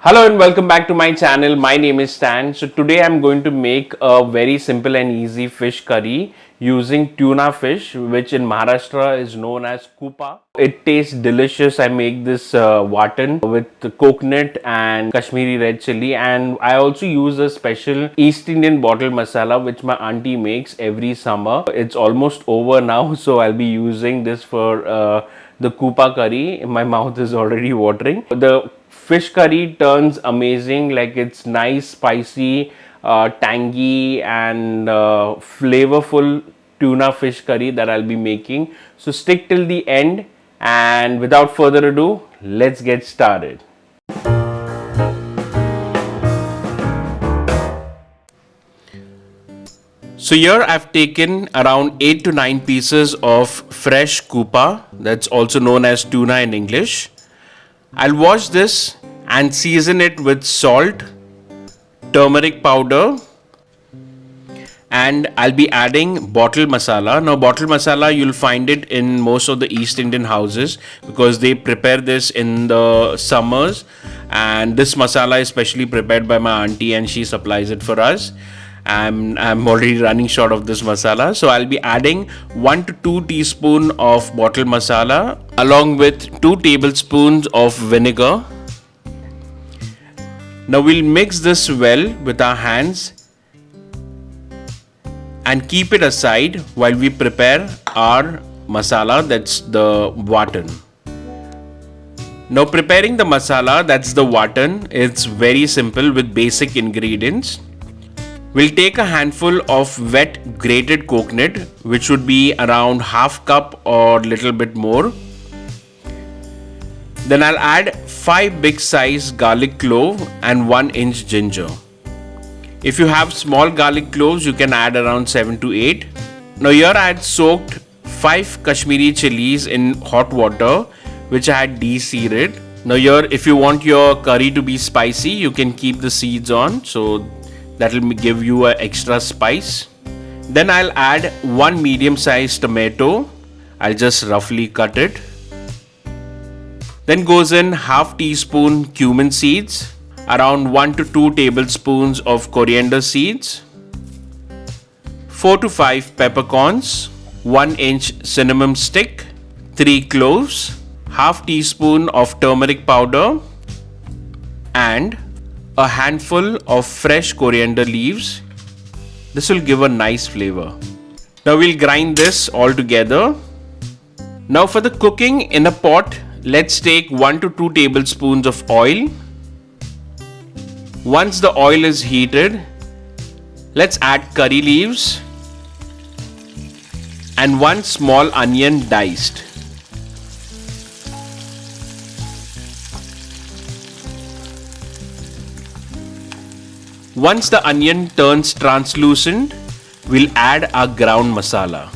Hello and welcome back to my channel. My name is Stan. So today I'm going to make a very simple and easy fish curry using tuna fish, which in Maharashtra is known as Kuppa. It tastes delicious. I make this watan with coconut and Kashmiri red chili, and I also use a special East Indian bottle masala which my auntie makes every summer. It's almost over now, so I'll be using this for the Kuppa curry. My mouth is already watering. The fish curry turns amazing, like it's nice, spicy, tangy, and flavorful tuna fish curry that I'll be making. So stick till the end, and without further ado, let's get started. So here I've taken around 8 to 9 pieces of fresh Kuppa, that's also known as tuna in English. I'll wash this and season it with salt, turmeric powder, and I'll be adding bottle masala. Now bottle masala, you'll find it in most of the East Indian houses because they prepare this in the summers, and this masala is specially prepared by my auntie and she supplies it for us. I'm already running short of this masala, so I'll be adding 1 to 2 teaspoon of bottle masala along with 2 tablespoons of vinegar. Now we'll mix this well with our hands and keep it aside while we prepare our masala, that's the watan. Now preparing the masala, that's the watan, it's very simple with basic ingredients. We'll take a handful of wet grated coconut, which would be around half cup or little bit more. Then I'll add 5 big size garlic clove and 1 inch ginger. If you have small garlic cloves, you can add around 7 to 8. Now here I had soaked 5 Kashmiri chilies in hot water, which I had de-seeded. Now here, if you want your curry to be spicy, you can keep the seeds on, so that will give you an extra spice. Then I'll add 1 medium sized tomato. I'll just roughly cut it. Then goes in half teaspoon cumin seeds, around 1 to 2 tablespoons of coriander seeds, 4 to 5 peppercorns, 1 inch cinnamon stick, 3 cloves, half teaspoon of turmeric powder, and a handful of fresh coriander leaves. This will give a nice flavor. Now we'll grind this all together. Now for the cooking, in a pot, let's take 1 to 2 tablespoons of oil. Once the oil is heated, let's add curry leaves and 1 small onion diced. Once the onion turns translucent, we'll add our ground masala.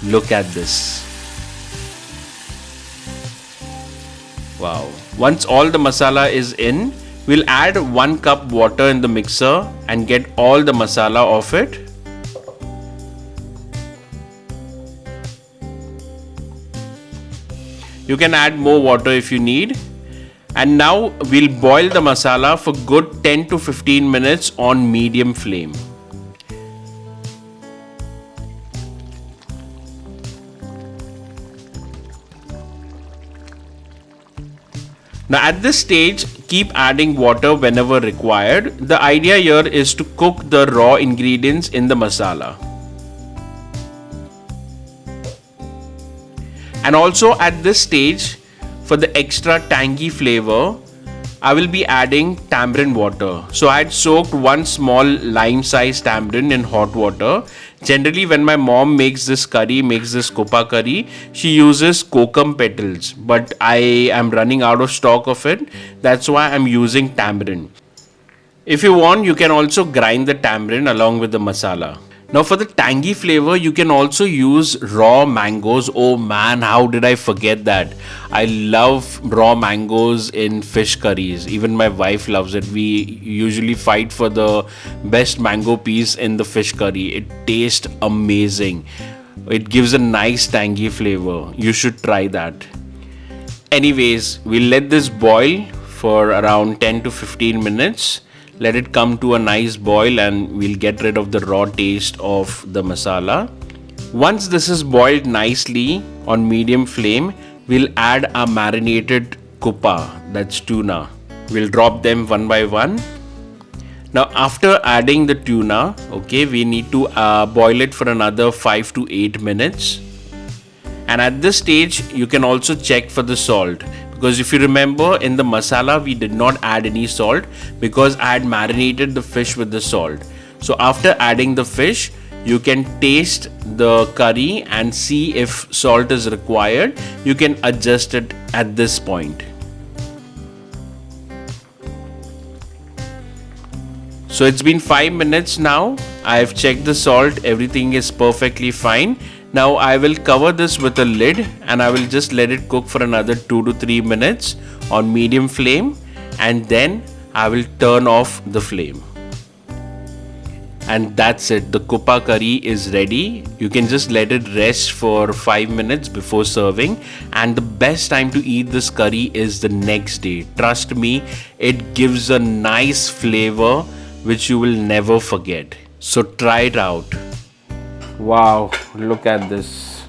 Look at this. Wow. Once all the masala is in, we'll add 1 cup water in the mixer and get all the masala off it. You can add more water if you need. And now we'll boil the masala for good 10 to 15 minutes on medium flame. Now at this stage, keep adding water whenever required. The idea here is to cook the raw ingredients in the masala. And also at this stage, for the extra tangy flavor, I will be adding tamarind water. So I had soaked 1 small lime-sized tamarind in hot water. Generally, when my mom makes this Kuppa curry, she uses kokum petals, but I am running out of stock of it. That's why I'm using tamarind. If you want, you can also grind the tamarind along with the masala. Now for the tangy flavor, you can also use raw mangoes. Oh man, how did I forget that? I love raw mangoes in fish curries. Even my wife loves it. We usually fight for the best mango piece in the fish curry. It tastes amazing. It gives a nice tangy flavor. You should try that. Anyways, we'll let this boil for around 10 to 15 minutes. Let it come to a nice boil and we'll get rid of the raw taste of the masala. Once this is boiled nicely on medium flame, we'll add our marinated kuppa, that's tuna. We'll drop them one by one. Now after adding the tuna, okay, we need to boil it for another 5 to 8 minutes. And at this stage, you can also check for the salt, because if you remember in the masala, we did not add any salt because I had marinated the fish with the salt. So after adding the fish, you can taste the curry and see if salt is required. You can adjust it at this point. So it's been 5 minutes now. I've checked the salt, everything is perfectly fine. Now I will cover this with a lid and I will just let it cook for another 2 to 3 minutes on medium flame, and then I will turn off the flame. And that's it, the kuppa curry is ready. You can just let it rest for 5 minutes before serving, and the best time to eat this curry is the next day. Trust me, it gives a nice flavor which you will never forget. So try it out. Wow, look at this.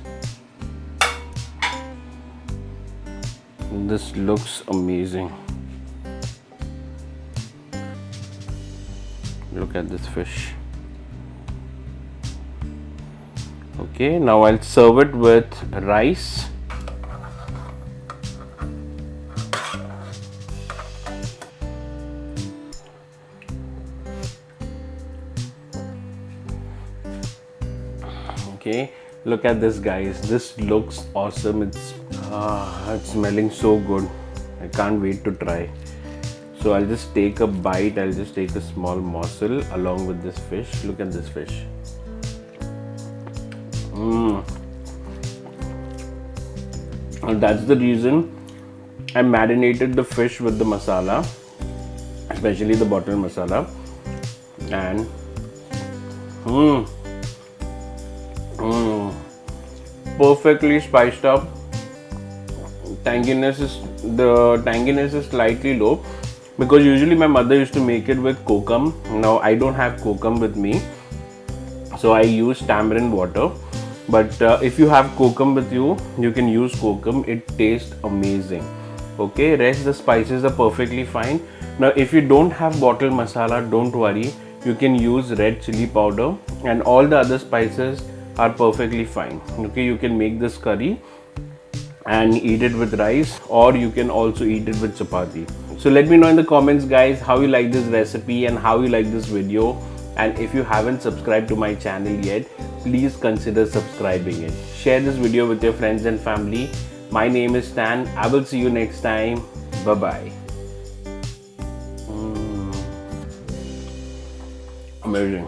This looks amazing. Look at this fish. Okay, now I'll serve it with rice. Okay, look at this, guys. This looks awesome. It's smelling so good. I can't wait to try. So I'll just take a bite. I'll just take a small morsel along with this fish. Look at this fish. And that's the reason I marinated the fish with the masala, especially the bottle masala. And perfectly spiced up. The tanginess is slightly low because usually my mother used to make it with kokum. Now I don't have kokum with me, so I use tamarind water. But if you have kokum with you, you can use kokum. It tastes amazing. Okay, rest the spices are perfectly fine. Now if you don't have bottle masala, don't worry. You can use red chili powder, and all the other spices are perfectly fine. Okay, you can make this curry and eat it with rice, or you can also eat it with chapati. So let me know in the comments, guys, how you like this recipe and how you like this video. And if you haven't subscribed to my channel yet, please consider subscribing it. Share this video with your friends and family. My name is Stan. I will see you next time. Bye bye. Amazing.